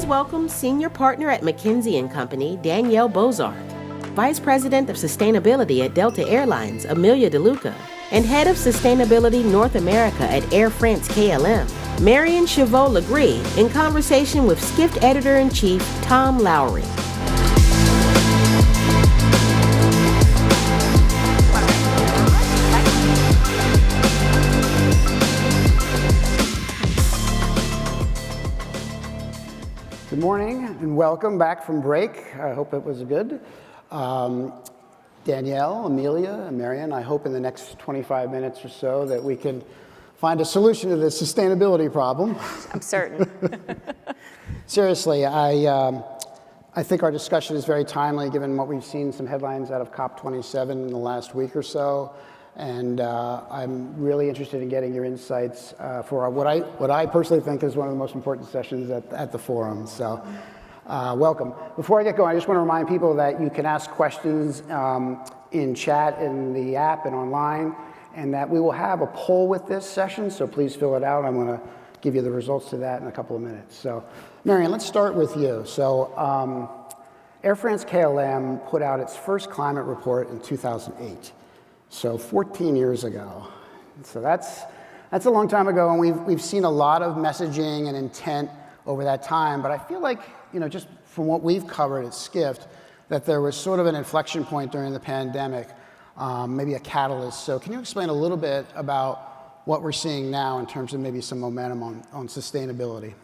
welcome Senior Partner at McKinsey & Company, Danielle Bozarth, Vice President of Sustainability at Delta Airlines, Amelia DeLuca, and Head of Sustainability North America at Air France-KLM, Marion Chivot-Legris, in conversation with Skift Editor-in-Chief Tom Lowry. Good morning and welcome back from break. I hope it was good. Danielle, Amelia, and Marion, I hope in the next 25 minutes or so that we can find a solution to this sustainability problem. I'm certain. Seriously, I think our discussion is very timely given what we've seen some headlines out of COP27 in the last week or so. And I'm really interested in getting your insights for what I personally think is one of the most important sessions at the forum. So welcome. Before I get going, I just want to remind people that you can ask questions in chat in the app and online, and that we will have a poll with this session, so please fill it out. I'm going to give you the results to that in a couple of minutes. So Marion, let's start with you. So Air France-KLM put out its first climate report in 2008. So 14 years ago. So that's a long time ago, and we've seen a lot of messaging and intent over that time. But I feel like, just from what we've covered at Skift, that there was sort of an inflection point during the pandemic, maybe a catalyst. So can you explain a little bit about what we're seeing now in terms of maybe some momentum on sustainability?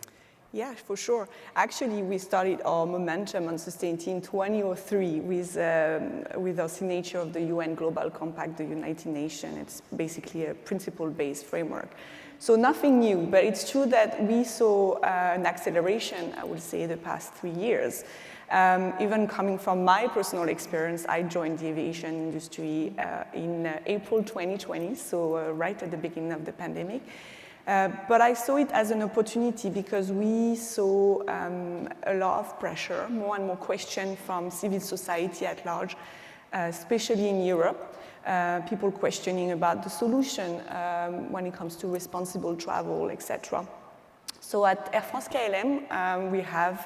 Yeah, for sure. Actually, we started our momentum on sustainability in 2003 with our signature of the UN Global Compact, the United Nations. It's basically a principle-based framework. So nothing new, but it's true that we saw an acceleration, I would say, the past 3 years. Even coming from my personal experience, I joined the aviation industry in April 2020, so right at the beginning of the pandemic. But I saw it as an opportunity because we saw a lot of pressure, more and more questions from civil society at large, especially in Europe. People questioning about the solution when it comes to responsible travel, etc. So at Air France-KLM, we have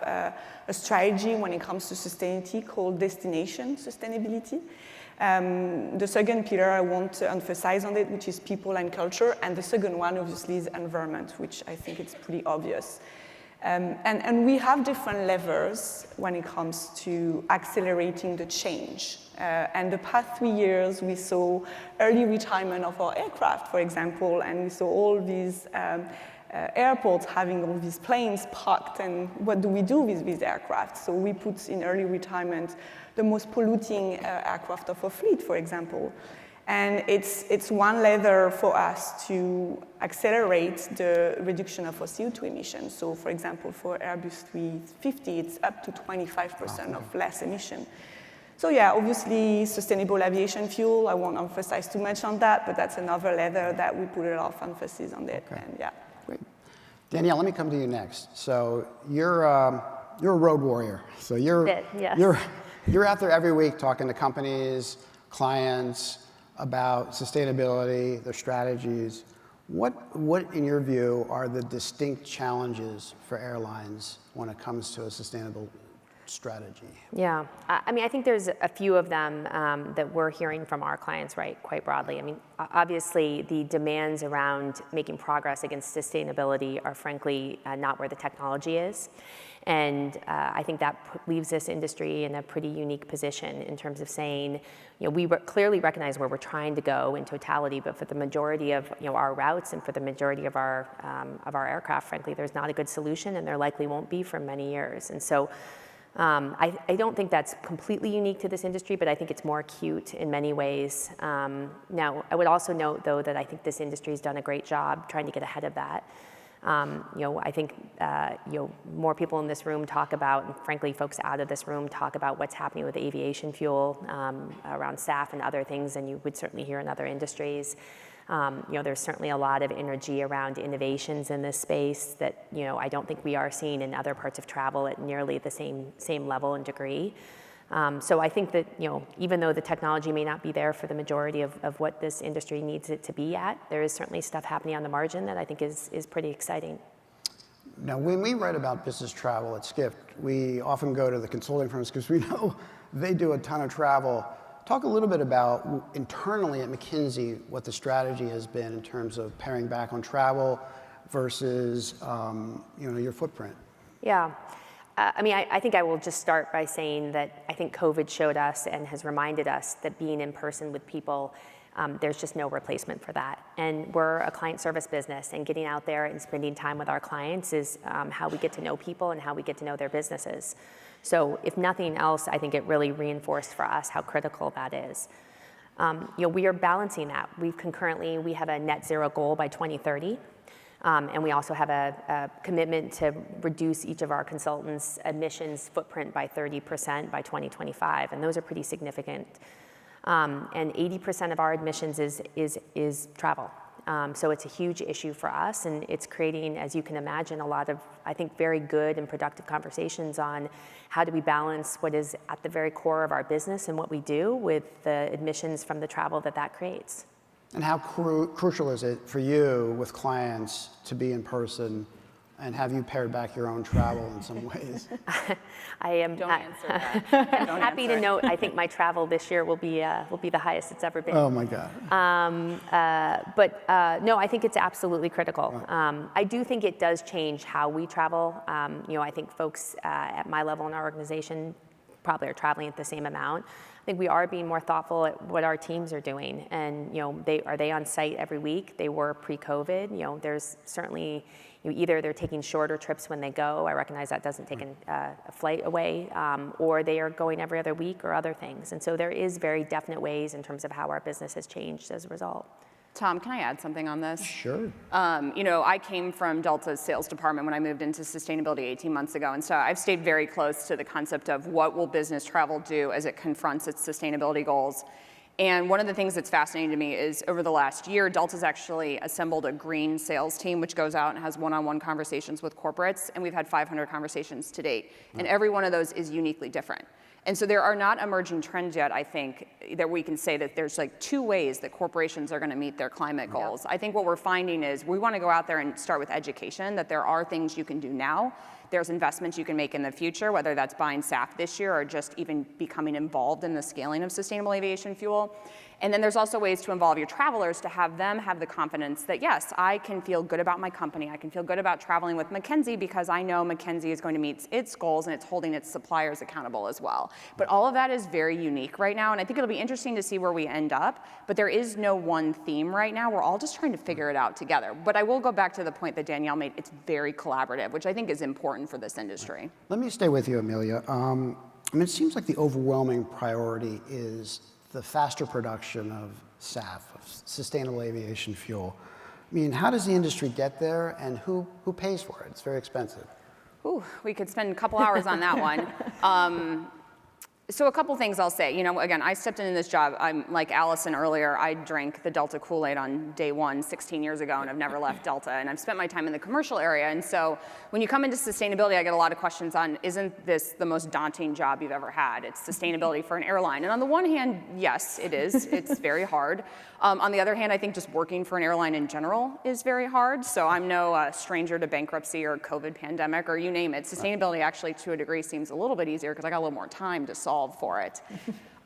a strategy when it comes to sustainability called destination sustainability. The second pillar I want to emphasize on it, which is people and culture, and the second one obviously is environment, which I think it's pretty obvious. And we have different levers when it comes to accelerating the change. And the past 3 years, we saw early retirement of our aircraft, for example, and we saw all these airports having all these planes parked, and what do we do with these aircraft? So we put in early retirement the most polluting aircraft of our fleet, for example. And it's one lever for us to accelerate the reduction of our CO2 emissions. So for example, for Airbus 350, it's up to 25% of less emission. So yeah, obviously sustainable aviation fuel, I won't emphasize too much on that, but that's another lever that we put a lot of emphasis on it. Okay. And yeah. Great. Danielle, let me come to you next. So you're a road warrior. So you're out there every week talking to companies, clients about sustainability, their strategies. What in your view are the distinct challenges for airlines when it comes to a sustainable strategy? Yeah, I mean, I think there's a few of them that we're hearing from our clients, right, quite broadly. I mean, obviously the demands around making progress against sustainability are frankly not where the technology is. And I think that leaves this industry in a pretty unique position in terms of saying, we clearly recognize where we're trying to go in totality, but for the majority of our routes and for the majority of our aircraft, frankly, there's not a good solution, and there likely won't be for many years. And so I don't think that's completely unique to this industry, but I think it's more acute in many ways. Now, I would also note, though, that I think this industry has done a great job trying to get ahead of that. I think more people in this room talk about, and frankly, folks out of this room talk about what's happening with aviation fuel around SAF and other things, and you would certainly hear in other industries. There's certainly a lot of energy around innovations in this space that I don't think we are seeing in other parts of travel at nearly the same level and degree. So I think that, even though the technology may not be there for the majority of what this industry needs it to be at, there is certainly stuff happening on the margin that I think is pretty exciting. Now, when we write about business travel at Skift, we often go to the consulting firms because we know they do a ton of travel. Talk a little bit about internally at McKinsey what the strategy has been in terms of paring back on travel versus your footprint. Yeah. I think I will just start by saying that I think COVID showed us and has reminded us that being in person with people, there's just no replacement for that. And we're a client service business, and getting out there and spending time with our clients is how we get to know people and how we get to know their businesses. So if nothing else, I think it really reinforced for us how critical that is. We are balancing that. We have a net zero goal by 2030. And we also have a commitment to reduce each of our consultants' emissions footprint by 30% by 2025, and those are pretty significant. And 80% of our emissions is travel. So it's a huge issue for us, and it's creating, as you can imagine, a lot of, I think, very good and productive conversations on how do we balance what is at the very core of our business and what we do with the emissions from the travel that creates. And how crucial is it for you with clients to be in person, and have you pared back your own travel in some ways? I am. Don't answer that. I'm happy to note, I think my travel this year will be the highest it's ever been. Oh my God. No, I think it's absolutely critical. I do think it does change how we travel. I think folks at my level in our organization probably are traveling at the same amount. I think we are being more thoughtful at what our teams are doing, and are they on site every week? They were pre-COVID. There's certainly either they're taking shorter trips when they go. I recognize that doesn't take a flight away, or they are going every other week or other things. And so there is very definite ways in terms of how our business has changed as a result. Tom, can I add something on this? Sure. I came from Delta's sales department when I moved into sustainability 18 months ago, and so I've stayed very close to the concept of what will business travel do as it confronts its sustainability goals. And one of the things that's fascinating to me is over the last year, Delta's actually assembled a green sales team, which goes out and has one-on-one conversations with corporates, and we've had 500 conversations to date. And every one of those is uniquely different. And so there are not emerging trends yet, I think, that we can say that there's like two ways that corporations are going to meet their climate goals. I think what we're finding is we want to go out there and start with education, that there are things you can do now. There's investments you can make in the future, whether that's buying SAF this year or just even becoming involved in the scaling of sustainable aviation fuel. And then there's also ways to involve your travelers to have them have the confidence that, yes, I can feel good about my company. I can feel good about traveling with McKinsey because I know McKinsey is going to meet its goals and it's holding its suppliers accountable as well. But all of that is very unique right now, and I think it'll be interesting to see where we end up. But there is no one theme right now. We're all just trying to figure it out together. But I will go back to the point that Danielle made. It's very collaborative, which I think is important for this industry. Let me stay with you, Amelia. It seems like the overwhelming priority is the faster production of SAF, of sustainable aviation fuel. How does the industry get there, and who pays for it? It's very expensive. Ooh, we could spend a couple hours on that one. So a couple things I'll say. Again, I stepped into this job. I'm like Allison earlier. I drank the Delta Kool-Aid on day one 16 years ago, and I've never left Delta. And I've spent my time in the commercial area. And so when you come into sustainability, I get a lot of questions on, isn't this the most daunting job you've ever had? It's sustainability for an airline. And on the one hand, yes, it is. It's very hard. On the other hand, I think just working for an airline in general is very hard. So I'm no stranger to bankruptcy or COVID pandemic or you name it. Sustainability actually, to a degree, seems a little bit easier because I got a little more time to solve for it.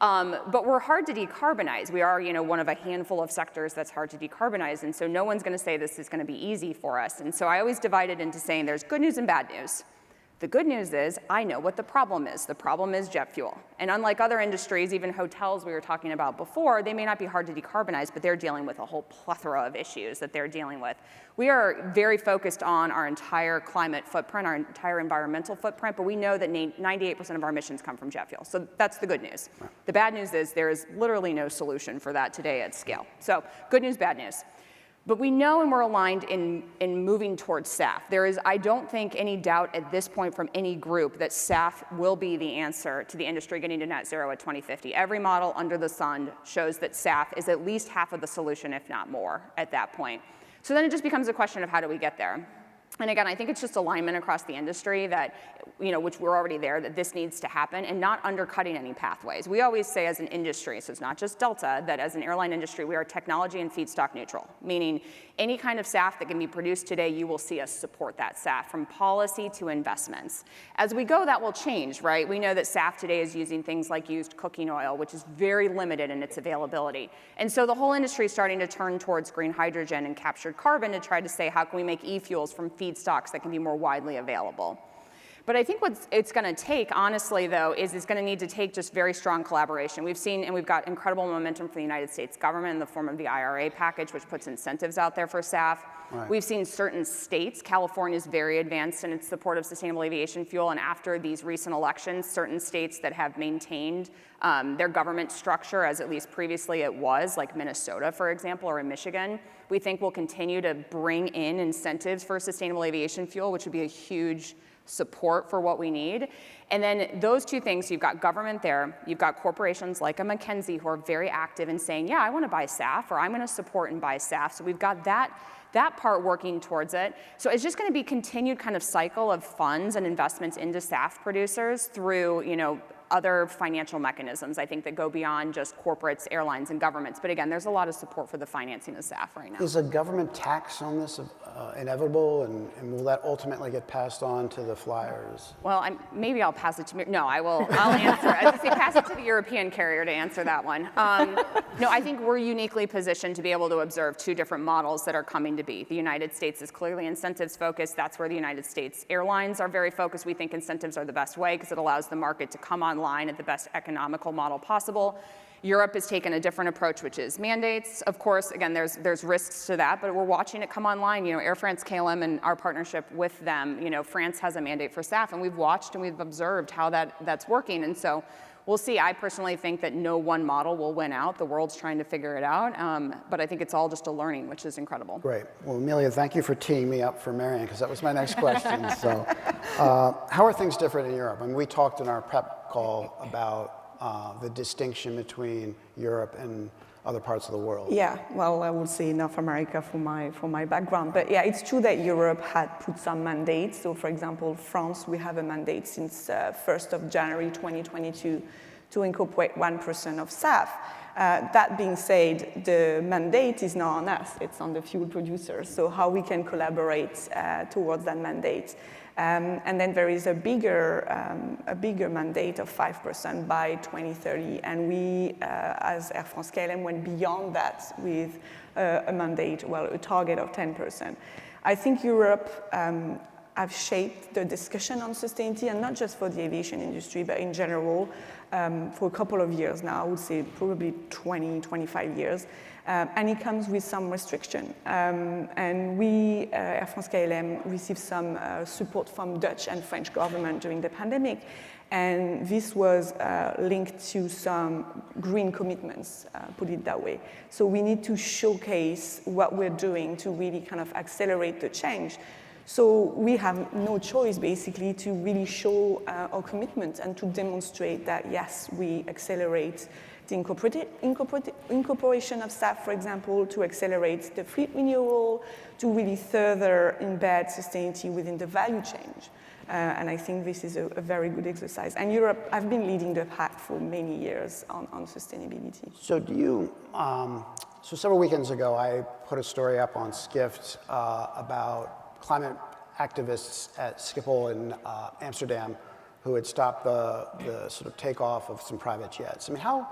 But we're hard to decarbonize. We are, one of a handful of sectors that's hard to decarbonize, and so no one's going to say this is going to be easy for us. And so I always divide it into saying there's good news and bad news. The good news is I know what the problem is. The problem is jet fuel. And unlike other industries, even hotels we were talking about before, they may not be hard to decarbonize, but they're dealing with a whole plethora of issues that they're dealing with. We are very focused on our entire climate footprint, our entire environmental footprint, but we know that 98% of our emissions come from jet fuel. So that's the good news. The bad news is there is literally no solution for that today at scale. So good news, bad news. But we know and we're aligned in moving towards SAF. There is, I don't think, any doubt at this point from any group that SAF will be the answer to the industry getting to net zero at 2050. Every model under the sun shows that SAF is at least half of the solution, if not more, at that point. So then it just becomes a question of how do we get there? And again, I think it's just alignment across the industry that, which we're already there, that this needs to happen and not undercutting any pathways. We always say as an industry, so it's not just Delta, that as an airline industry, we are technology and feedstock neutral, meaning any kind of SAF that can be produced today, you will see us support that SAF from policy to investments. As we go, that will change, right? We know that SAF today is using things like used cooking oil, which is very limited in its availability. And so the whole industry is starting to turn towards green hydrogen and captured carbon to try to say, how can we make e-fuels from feedstocks that can be more widely available? But I think what it's going to take, honestly, though, is it's going to need to take just very strong collaboration. We've seen, and we've got incredible momentum from the United States government in the form of the IRA package, which puts incentives out there for SAF. Right. We've seen certain states, California is very advanced in its support of sustainable aviation fuel, and after these recent elections, certain states that have maintained their government structure as at least previously it was, like Minnesota, for example, or in Michigan, we think will continue to bring in incentives for sustainable aviation fuel, which would be a huge support for what we need. And then those two things, you've got government there, you've got corporations like a McKinsey who are very active in saying, yeah, I want to buy SAF, or I'm going to support and buy SAF. So we've got that part working towards it. So it's just going to be continued kind of cycle of funds and investments into SAF producers through, other financial mechanisms, I think, that go beyond just corporates, airlines, and governments. But again, there's a lot of support for the financing of SAF right now. Is a government tax on this inevitable, and will that ultimately get passed on to the flyers? Well, maybe I'll pass it to, no, I'll answer it. I was going to say, pass it to the European carrier to answer that one. No, I think we're uniquely positioned to be able to observe two different models that are coming to be. The United States is clearly incentives focused. That's where the United States airlines are very focused. We think incentives are the best way because it allows the market to come online at the best economical model possible. Europe has taken a different approach, which is mandates. Of course, again, there's risks to that, but we're watching it come online. Air France-KLM and our partnership with them, France has a mandate for SAF, and we've watched and we've observed how that's working. And so we'll see. I personally think that no one model will win out. The world's trying to figure it out, but I think it's all just a learning, which is incredible. Great. Well, Amelia, thank you for teeing me up for Marion, because that was my next question. So how are things different in Europe? I mean, we talked in our prep call about the distinction between Europe and other parts of the world. Yeah, well, I would say North America for my background. But yeah, it's true that Europe had put some mandates. So for example, France, we have a mandate since 1st of January 2022 to incorporate 1% of SAF. That being said, the mandate is not on us, it's on the fuel producers. So how we can collaborate towards that mandate. And then there is a bigger mandate of 5% by 2030. And we, as Air France-KLM, went beyond that with a mandate, a target of 10%. I think Europe have shaped the discussion on sustainability, and not just for the aviation industry, but in general, for a couple of years now, I would say probably 20, 25 years. And it comes with some restriction. And we, Air France-KLM, received some support from Dutch and French government during the pandemic. And this was linked to some green commitments, put it that way. So we need to showcase what we're doing to really kind of accelerate the change. So we have no choice, basically, to really show our commitment and to demonstrate that, yes, we accelerate the incorporation of SAF, for example, to accelerate the fleet renewal, to really further embed sustainability within the value chain. And I think this is a very good exercise. And Europe, I've been leading the pack for many years on sustainability. So do you, so several weekends ago, I put a story up on Skift about climate activists at Schiphol in Amsterdam who had stopped the sort of takeoff of some private jets. I mean, how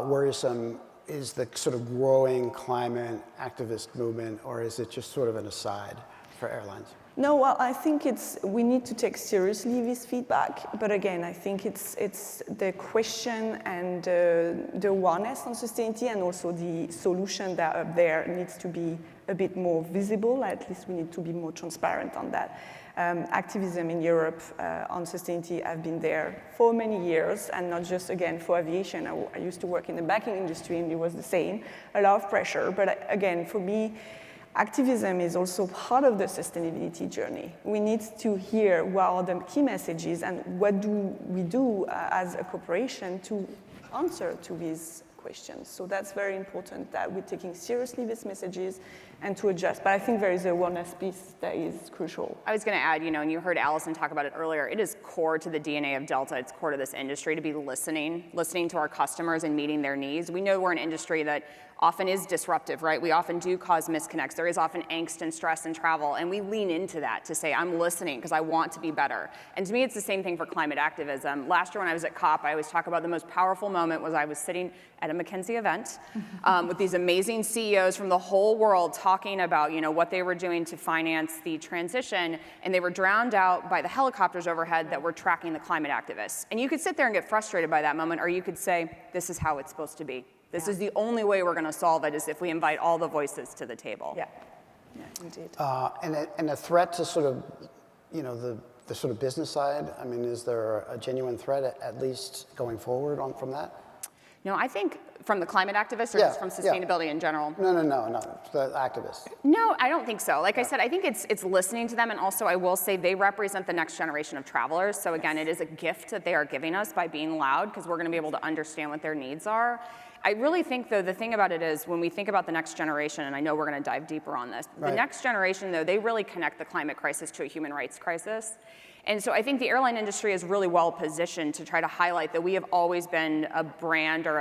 worrisome is the sort of growing climate activist movement, or is it just sort of an aside for airlines? No, well, I think we need to take seriously this feedback. But again, I think it's the question and the awareness on sustainability, and also the solution that are there needs to be a bit more visible. At least we need to be more transparent on that. Activism in Europe on sustainability have been there for many years, and not just, again, for aviation. I used to work in the banking industry, and it was the same, a lot of pressure. But again, for me, activism is also part of the sustainability journey. We need to hear what are the key messages and what do we do as a corporation to answer to these questions. So that's very important, that we're taking seriously these messages and to adjust. But I think there is a awareness piece that is crucial. I was going to add, and you heard Allison talk about it earlier, it is core to the DNA of Delta, it's core to this industry to be listening to our customers and meeting their needs. We know we're an industry that often is disruptive, right? We often do cause misconnects. There is often angst and stress in travel, and we lean into that to say, I'm listening because I want to be better. And to me, it's the same thing for climate activism. Last year when I was at COP, I always talk about the most powerful moment was I was sitting at a McKinsey event with these amazing CEOs from the whole world talking about, what they were doing to finance the transition, and they were drowned out by the helicopters overhead that were tracking the climate activists. And you could sit there and get frustrated by that moment, or you could say, this is how it's supposed to be. This is the only way we're going to solve it is if we invite all the voices to the table. Yeah, indeed. And a threat to sort of, the sort of business side. I mean, is there a genuine threat at least going forward from that? No, I think from the climate activists or just from sustainability in general? No, the activists. No, I don't think so. Like I said, I think it's listening to them, and also I will say they represent the next generation of travelers. So again, it is a gift that they are giving us by being loud, because we're going to be able to understand what their needs are. I really think, though, the thing about it is when we think about the next generation, and I know we're going to dive deeper on this, the next generation, though, they really connect the climate crisis to a human rights crisis. And so I think the airline industry is really well positioned to try to highlight that we have always been a brand or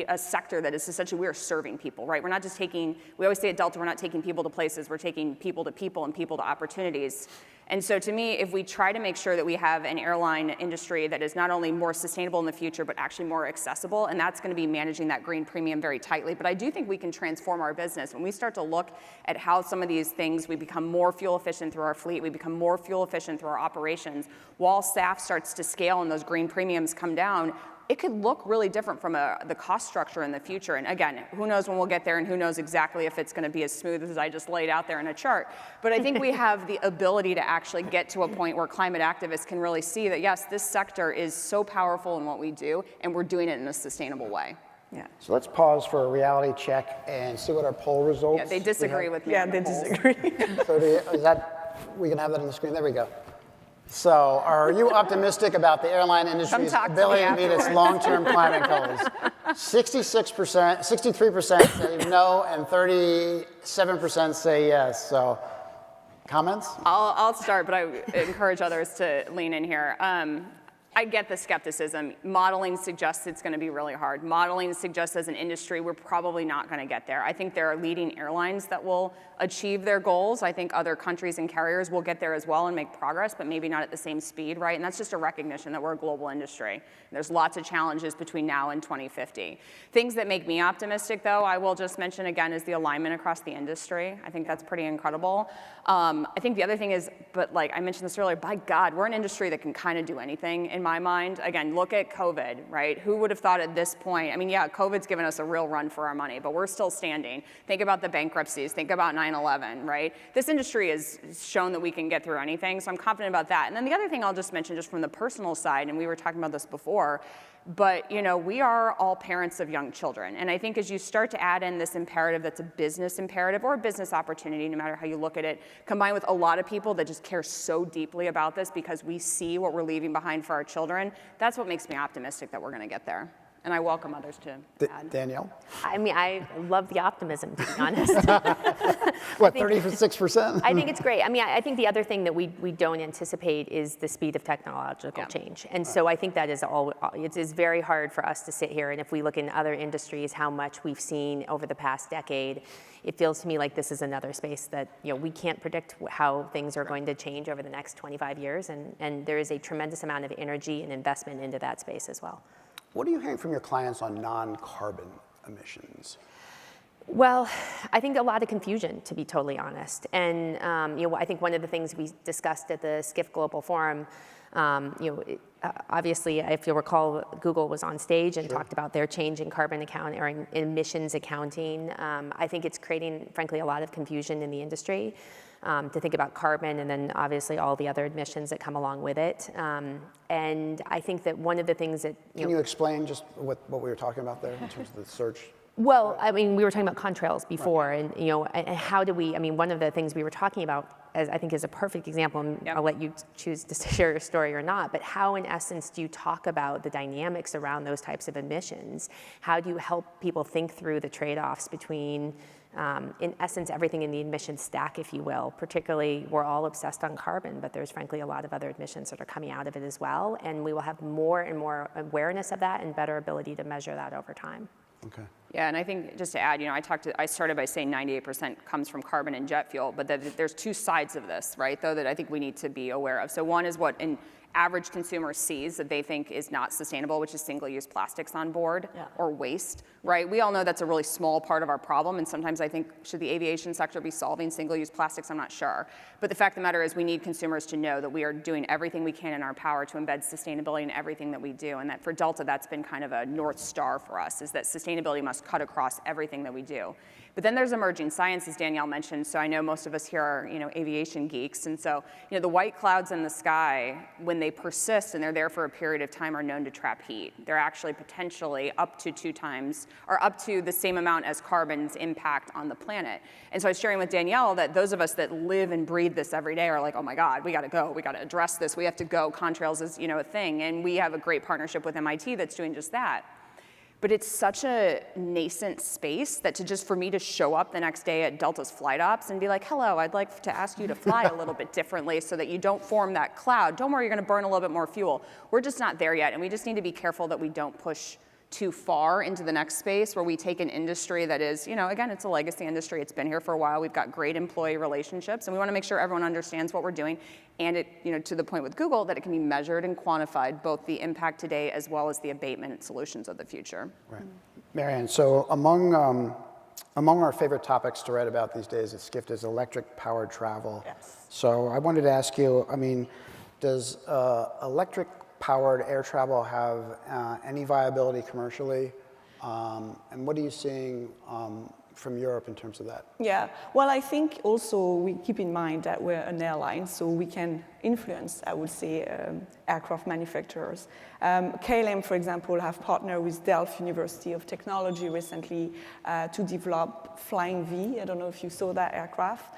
a sector that is essentially we are serving people, right? We're not just taking, we always say at Delta, we're not taking people to places, we're taking people to people and people to opportunities. And so to me, if we try to make sure that we have an airline industry that is not only more sustainable in the future, but actually more accessible, and that's going to be managing that green premium very tightly. But I do think we can transform our business. When we start to look at how some of these things, we become more fuel efficient through our fleet, we become more fuel efficient through our operations, while SAF starts to scale and those green premiums come down, it could look really different from the cost structure in the future. And again, who knows when we'll get there, and who knows exactly if it's going to be as smooth as I just laid out there in a chart. But I think we have the ability to actually get to a point where climate activists can really see that, yes, this sector is so powerful in what we do, and we're doing it in a sustainable way. Yeah. So let's pause for a reality check and see what our poll results. Yeah, they disagree with me. Yeah, on they the polls. disagree. So is that, we can have that on the screen? There we go. So are you optimistic about the airline industry's ability to meet its long-term climate goals? 66%, 63% say no, and 37% say yes. So comments? I'll start, but I encourage others to lean in here. I get the skepticism. Modeling suggests it's going to be really hard. Modeling suggests as an industry we're probably not going to get there. I think there are leading airlines that will achieve their goals. I think other countries and carriers will get there as well and make progress, but maybe not at the same speed, right? And that's just a recognition that we're a global industry. There's lots of challenges between now and 2050. Things that make me optimistic, though, I will just mention again, is the alignment across the industry. I think that's pretty incredible. I think the other thing is, but like I mentioned this earlier, by God, we're an industry that can kind of do anything in my mind. Again, look at COVID, right? Who would have thought at this point, I mean, yeah, COVID's given us a real run for our money, but we're still standing. Think about the bankruptcies, think about 9/11, right? This industry has shown that we can get through anything, so I'm confident about that. And then the other thing I'll just mention just from the personal side, and we were talking about this before, but we are all parents of young children. And I think as you start to add in this imperative that's a business imperative or a business opportunity, no matter how you look at it, combined with a lot of people that just care so deeply about this because we see what we're leaving behind for our children, that's what makes me optimistic that we're going to get there. And I welcome others to add. Danielle? I mean, I love the optimism, to be honest. What, 36%? I think it's great. I mean, I think the other thing that we don't anticipate is the speed of technological change. And so I think that is it is very hard for us to sit here, and if we look in other industries, how much we've seen over the past decade, it feels to me like this is another space that, we can't predict how things are going to change over the next 25 years, and there is a tremendous amount of energy and investment into that space as well. What are you hearing from your clients on non-carbon emissions? Well, I think a lot of confusion, to be totally honest. And I think one of the things we discussed at the Skift Global Forum, obviously, if you'll recall, Google was on stage and talked about their change in carbon account or in emissions accounting. I think it's creating, frankly, a lot of confusion in the industry. To think about carbon and then obviously all the other emissions that come along with it. And I think that one of the things that, Can you explain just what we were talking about there in terms of the search? Well, I mean, we were talking about contrails before, and and how do we, I mean, one of the things we were talking about, as I think is a perfect example, and I'll let you choose to share your story or not, but how in essence do you talk about the dynamics around those types of emissions? How do you help people think through the trade-offs between in essence, everything in the emission stack, if you will. Particularly, we're all obsessed on carbon, but there's frankly a lot of other emissions that are coming out of it as well, and we will have more and more awareness of that and better ability to measure that over time. Okay. Yeah, and I think just to add, I started by saying 98% comes from carbon and jet fuel, but there's two sides of this, right, though, that I think we need to be aware of. So one is what an average consumer sees that they think is not sustainable, which is single-use plastics on board or waste, right? We all know that's a really small part of our problem, and sometimes I think, should the aviation sector be solving single-use plastics? I'm not sure. But the fact of the matter is we need consumers to know that we are doing everything we can in our power to embed sustainability in everything that we do, and that for Delta, that's been kind of a North Star for us, is that sustainability must cut across everything that we do. But then there's emerging science, as Danielle mentioned, so I know most of us here are, aviation geeks, and so, the white clouds in the sky, when they persist and they're there for a period of time, are known to trap heat. They're actually potentially up to 2 times, or up to the same amount as carbon's impact on the planet. And so I was sharing with Danielle that those of us that live and breathe this every day are like, oh my God, we gotta go, we gotta address this, we have to go, contrails is, a thing, and we have a great partnership with MIT that's doing just that. But it's such a nascent space that for me to show up the next day at Delta's flight ops and be like, hello, I'd like to ask you to fly a little bit differently so that you don't form that cloud. Don't worry, you're gonna burn a little bit more fuel. We're just not there yet, and we just need to be careful that we don't push too far into the next space where we take an industry that is, again, it's a legacy industry. It's been here for a while. We've got great employee relationships, and we want to make sure everyone understands what we're doing. And it, to the point with Google, that it can be measured and quantified, both the impact today as well as the abatement solutions of the future. Right. Marion, so among our favorite topics to write about these days at Skift is electric-powered travel. Yes. So I wanted to ask you, does electric-powered air travel have any viability commercially? And what are you seeing from Europe in terms of that? Yeah, well, I think also we keep in mind that we're an airline, so we can influence, I would say, aircraft manufacturers. KLM, for example, have partnered with Delft University of Technology recently to develop Flying V. I don't know if you saw that aircraft,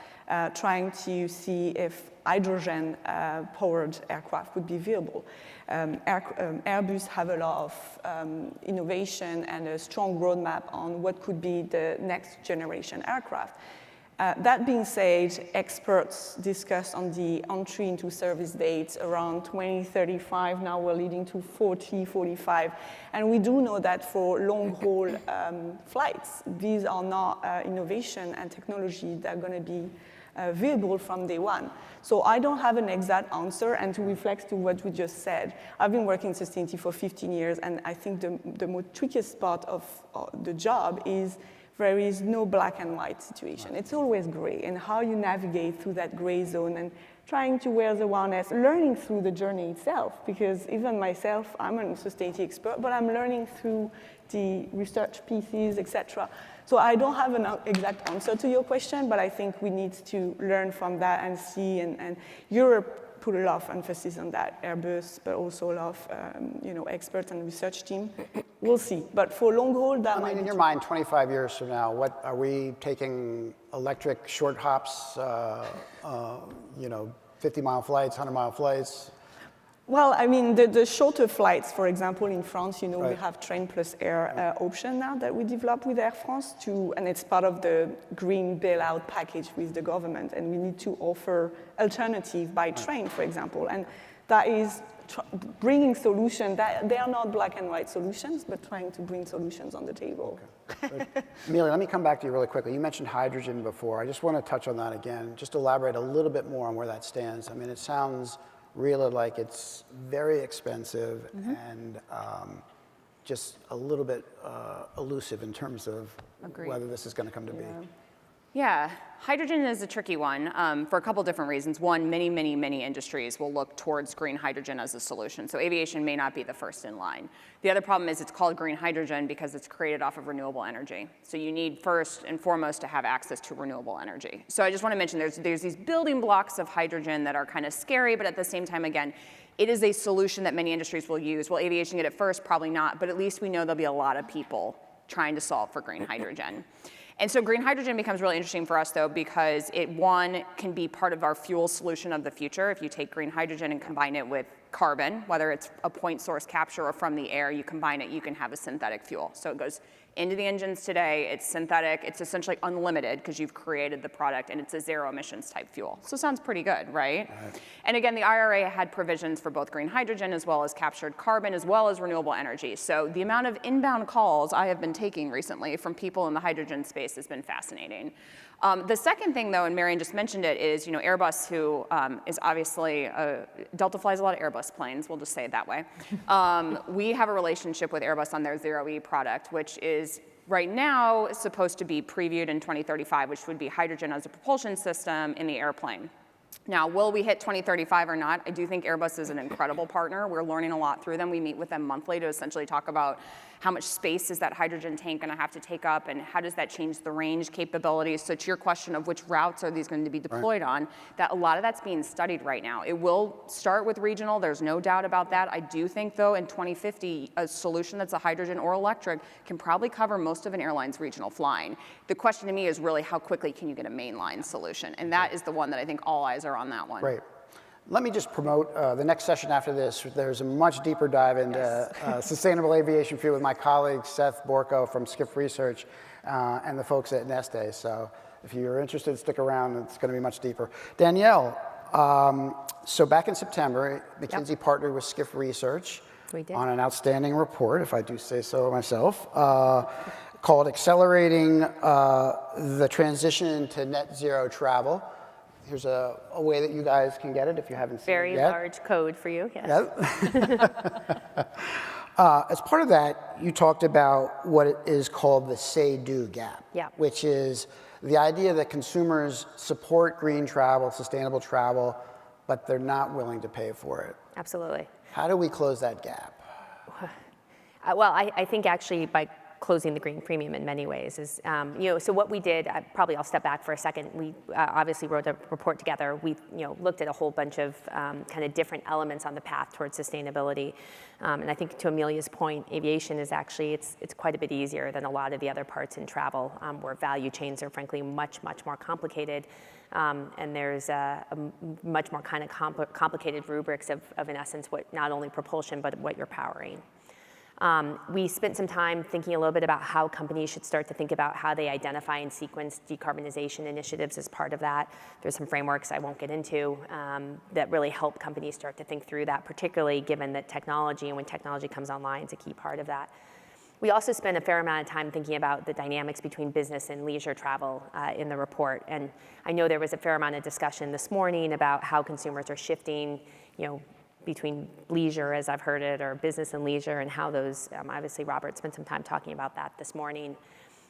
trying to see if hydrogen-powered aircraft would be viable. Airbus have a lot of innovation and a strong roadmap on what could be the next generation aircraft. That being said, experts discuss on the entry into service dates around 2035. Now we're leading to 4045. And we do know that for long-haul flights, these are not innovation and technology that are going to be viable from day one. So I don't have an exact answer, and to reflect to what we just said, I've been working in sustainability for 15 years, and I think the most trickiest part of the job is there is no black and white situation. It's always gray, and how you navigate through that gray zone and trying to wear the awareness, learning through the journey itself, because even myself, I'm a sustainability expert, but I'm learning through the research pieces, etc. So I don't have an exact answer to your question, but I think we need to learn from that and see, and Europe put a lot of emphasis on that, Airbus, but also a lot of experts and research team. We'll see. But for long haul, that might be in your mind, 25 years from now, what are we taking electric short hops, 50-mile flights, 100-mile flights? Well, I mean, the shorter flights, for example, in France, we Right. have Train plus Air option now that we developed with Air France, and it's part of the green bailout package with the government, and we need to offer alternative by train, for example, and that is bringing solutions that they are not black and white solutions, but trying to bring solutions on the table. Okay. Amelia, let me come back to you really quickly. You mentioned hydrogen before. I just want to touch on that again. Just elaborate a little bit more on where that stands. I mean, it sounds really like it's very expensive and just a little bit elusive in terms of whether this is going to come to be. Yeah, hydrogen is a tricky one for a couple different reasons. One, many industries will look towards green hydrogen as a solution. So aviation may not be the first in line. The other problem is it's called green hydrogen because it's created off of renewable energy. So you need first and foremost to have access to renewable energy. So I just want to mention there's these building blocks of hydrogen that are kind of scary, but at the same time, again, it is a solution that many industries will use. Will aviation get it first? Probably not, but at least we know there'll be a lot of people trying to solve for green hydrogen. And so green hydrogen becomes really interesting for us, though, because it, one, can be part of our fuel solution of the future. If you take green hydrogen and combine it with carbon, whether it's a point source capture or from the air, you combine it, you can have a synthetic fuel. So it goes into the engines today, it's synthetic, it's essentially unlimited because you've created the product, and it's a zero emissions type fuel. So it sounds pretty good, right? And again, the IRA had provisions for both green hydrogen as well as captured carbon as well as renewable energy. So the amount of inbound calls I have been taking recently from people in the hydrogen space has been fascinating. The second thing, though, and Marion just mentioned it, is Airbus, who is obviously, Delta flies a lot of Airbus planes, we'll just say it that way. We have a relationship with Airbus on their Zero E product, which is right now supposed to be previewed in 2035, which would be hydrogen as a propulsion system in the airplane. Now, will we hit 2035 or not? I do think Airbus is an incredible partner. We're learning a lot through them. We meet with them monthly to essentially talk about how much space is that hydrogen tank going to have to take up, and how does that change the range capabilities. So to your question of which routes are these going to be deployed on, that a lot of that's being studied right now. It will start with regional, there's no doubt about that. I do think, though, in 2050, a solution that's a hydrogen or electric can probably cover most of an airline's regional flying. The question to me is really how quickly can you get a mainline solution? And that is the one that I think all eyes are on that one. Great. Let me just promote the next session after this. There's a much deeper dive into sustainable aviation fuel with my colleague Seth Borko from Skift Research and the folks at Neste. So if you're interested, stick around. It's going to be much deeper. Danielle, so back in September, McKinsey partnered with Skift Research on an outstanding report, if I do say so myself, called Accelerating the Transition to Net Zero Travel. Here's a way that you guys can get it if you haven't seen it yet. Very large code for you, yes. Yep. As part of that, you talked about what is called the say-do gap, which is the idea that consumers support green travel, sustainable travel, but they're not willing to pay for it. Absolutely. How do we close that gap? Well, I think actually by closing the green premium in many ways is, so what we did, I'll step back for a second. We obviously wrote a report together. We, looked at a whole bunch of kind of different elements on the path towards sustainability. And I think to Amelia's point, aviation is actually, it's quite a bit easier than a lot of the other parts in travel, where value chains are frankly much, much more complicated. And there's a much more kind of complicated rubrics of in essence, what not only propulsion, but what you're powering. We spent some time thinking a little bit about how companies should start to think about how they identify and sequence decarbonization initiatives as part of that. There's some frameworks I won't get into that really help companies start to think through that, particularly given that technology, and when technology comes online, is a key part of that. We also spent a fair amount of time thinking about the dynamics between business and leisure travel in the report. And I know there was a fair amount of discussion this morning about how consumers are shifting, between leisure, as I've heard it, or business and leisure, and how those, obviously Robert spent some time talking about that this morning.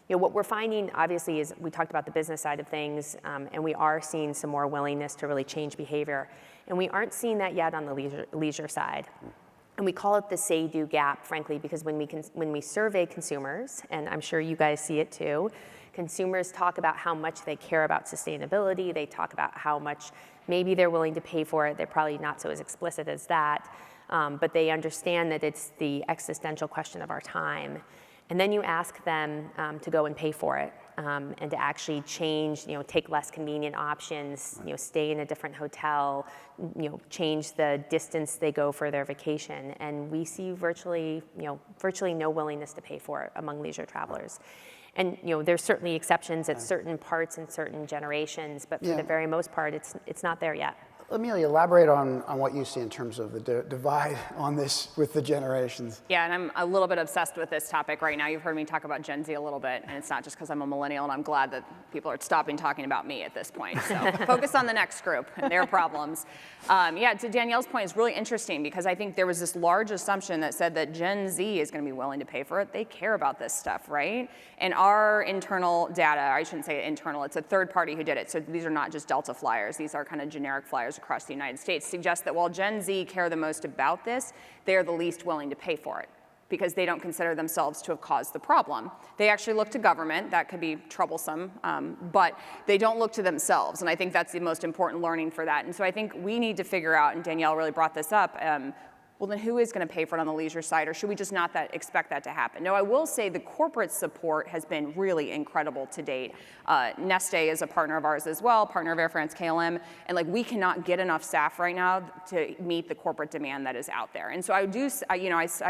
What we're finding, obviously, is we talked about the business side of things, and we are seeing some more willingness to really change behavior. And we aren't seeing that yet on the leisure side. And we call it the say-do gap, frankly, because when we survey consumers, and I'm sure you guys see it too, consumers talk about how much they care about sustainability. They talk about how much maybe they're willing to pay for it. They're probably not so as explicit as that, but they understand that it's the existential question of our time. And then you ask them to go and pay for it, and to actually change, take less convenient options, stay in a different hotel, change the distance they go for their vacation. And we see virtually no willingness to pay for it among leisure travelers. And there's certainly exceptions at certain parts and certain generations, but for the very most part, it's not there yet. Amelia, elaborate on what you see in terms of the divide on this with the generations. Yeah, and I'm a little bit obsessed with this topic right now. You've heard me talk about Gen Z a little bit, and it's not just because I'm a millennial, and I'm glad that people are stopping talking about me at this point. So focus on the next group and their problems. To Danielle's point, it's really interesting because I think there was this large assumption that said that Gen Z is going to be willing to pay for it. They care about this stuff, right? And our internal data, I shouldn't say internal, it's a third party who did it. So these are not just Delta flyers. These are kind of generic flyers across the United States, suggest that while Gen Z care the most about this, they're the least willing to pay for it because they don't consider themselves to have caused the problem. They actually look to government. That could be troublesome, but they don't look to themselves, and I think that's the most important learning for that. And so I think we need to figure out, and Danielle really brought this up, well, then who is going to pay for it on the leisure side, or should we just not expect that to happen? No, I will say the corporate support has been really incredible to date. Neste is a partner of ours as well, partner of Air France-KLM, and like we cannot get enough staff right now to meet the corporate demand that is out there. And so I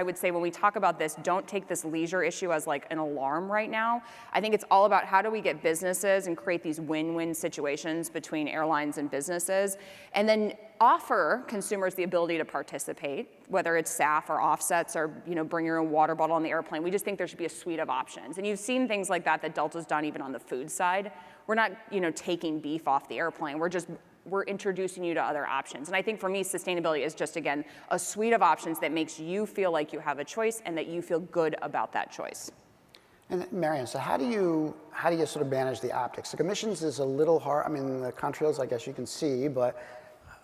would say when we talk about this, don't take this leisure issue as like an alarm right now. I think it's all about how do we get businesses and create these win-win situations between airlines and businesses, and then offer consumers the ability to participate, whether it's SAF or offsets or bring your own water bottle on the airplane. We just think there should be a suite of options. And you've seen things like that Delta's done even on the food side. We're not taking beef off the airplane. We're introducing you to other options. And I think for me, sustainability is just, again, a suite of options that makes you feel like you have a choice and that you feel good about that choice. And Marion, so how do you sort of manage the optics? Like emissions is a little hard. I mean, the contrails, I guess you can see, but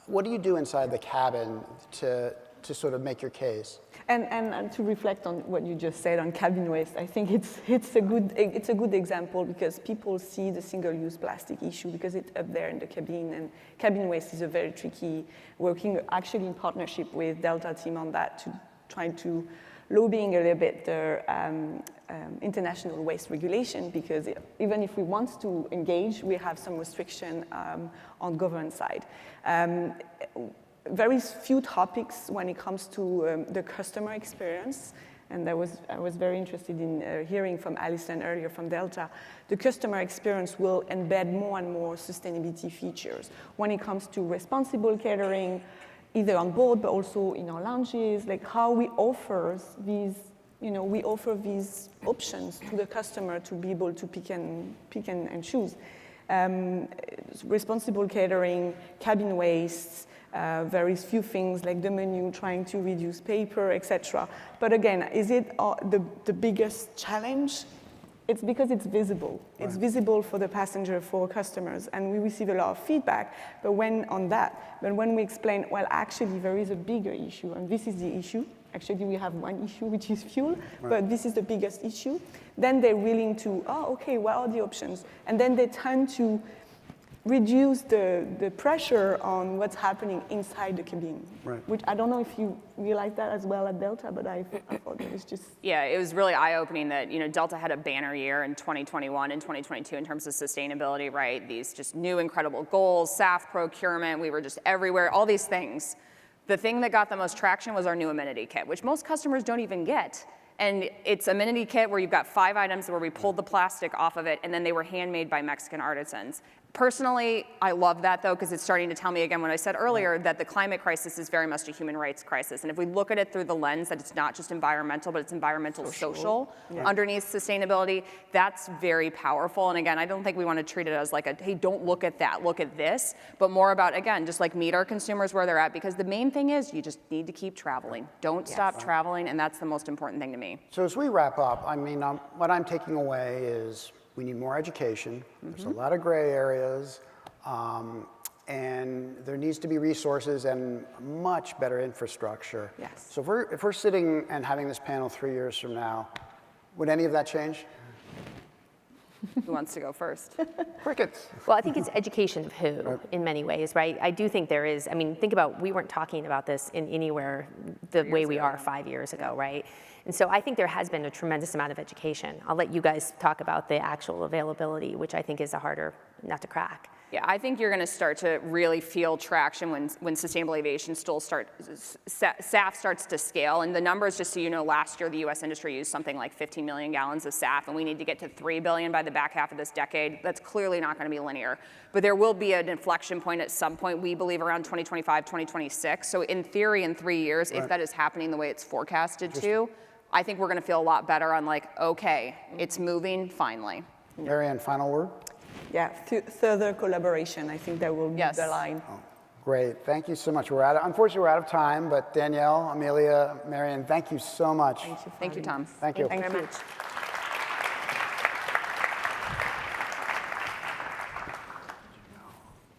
what do you do inside the cabin to sort of make your case? And to reflect on what you just said on cabin waste, I think it's a good example because people see the single-use plastic issue because it's up there in the cabin, and cabin waste is a very tricky. Working actually in partnership with Delta team on that to try to lobbying a little bit the international waste regulation, because even if we want to engage, we have some restriction on government side. Very few topics when it comes to the customer experience, and I was very interested in hearing from Alison earlier from Delta. The customer experience will embed more and more sustainability features when it comes to responsible catering, either on board but also in our lounges, like how we offer these, we offer these options to the customer to be able to pick and choose. Responsible catering, cabin waste, very few things like the menu, trying to reduce paper, etc. But again, is it the biggest challenge? It's because it's visible. Right. It's visible for the passenger, for customers, and we receive a lot of feedback. But when we explain, well, actually there is a bigger issue, and this is the issue. Actually, we have one issue, which is fuel, right, but this is the biggest issue. Then they're willing to, okay, what are the options? And then they tend to reduce the pressure on what's happening inside the cabin. Right. Which I don't know if you realize that as well at Delta, but I thought it was just... Yeah, it was really eye-opening that, Delta had a banner year in 2021 and 2022 in terms of sustainability, right? These just new incredible goals, SAF procurement, we were just everywhere, all these things. The thing that got the most traction was our new amenity kit, which most customers don't even get. And it's an amenity kit where you've got 5 items where we pulled the plastic off of it, and then they were handmade by Mexican artisans. Personally, I love that, though, because it's starting to tell me again what I said earlier, that the climate crisis is very much a human rights crisis. And if we look at it through the lens that it's not just environmental, but it's environmental social underneath sustainability, that's very powerful. And again, I don't think we want to treat it as like a, hey, don't look at that, look at this, but more about, again, just like meet our consumers where they're at, because the main thing is you just need to keep traveling. Don't stop traveling, and that's the most important thing to me. So as we wrap up, I mean, what I'm taking away is we need more education. There's a lot of gray areas, and there needs to be resources and much better infrastructure. Yes. So if we're sitting and having this panel 3 years from now, would any of that change? Who wants to go first? Crickets. Well, I think it's education of who in many ways, right? I do think there is, think about, we weren't talking about this in anywhere the way we are 5 years ago, right? And so I think there has been a tremendous amount of education. I'll let you guys talk about the actual availability, which I think is a harder nut to crack. Yeah, I think you're going to start to really feel traction when sustainable aviation SAF starts to scale. And the numbers, just so you know, last year the U.S. industry used something like 15 million gallons of SAF, and we need to get to 3 billion by the back half of this decade. That's clearly not going to be linear. But there will be an inflection point at some point, we believe around 2025, 2026. So in theory, in 3 years, if that is happening the way it's forecasted to, I think we're going to feel a lot better on like, okay, it's moving finally. Marion, final word? Yeah, further collaboration. I think that will be the line. Oh, great. Thank you so much. Unfortunately, we're out of time, but Danielle, Amelia, Marion, thank you so much. Thank you, Tom. Thank you. Thank you very much.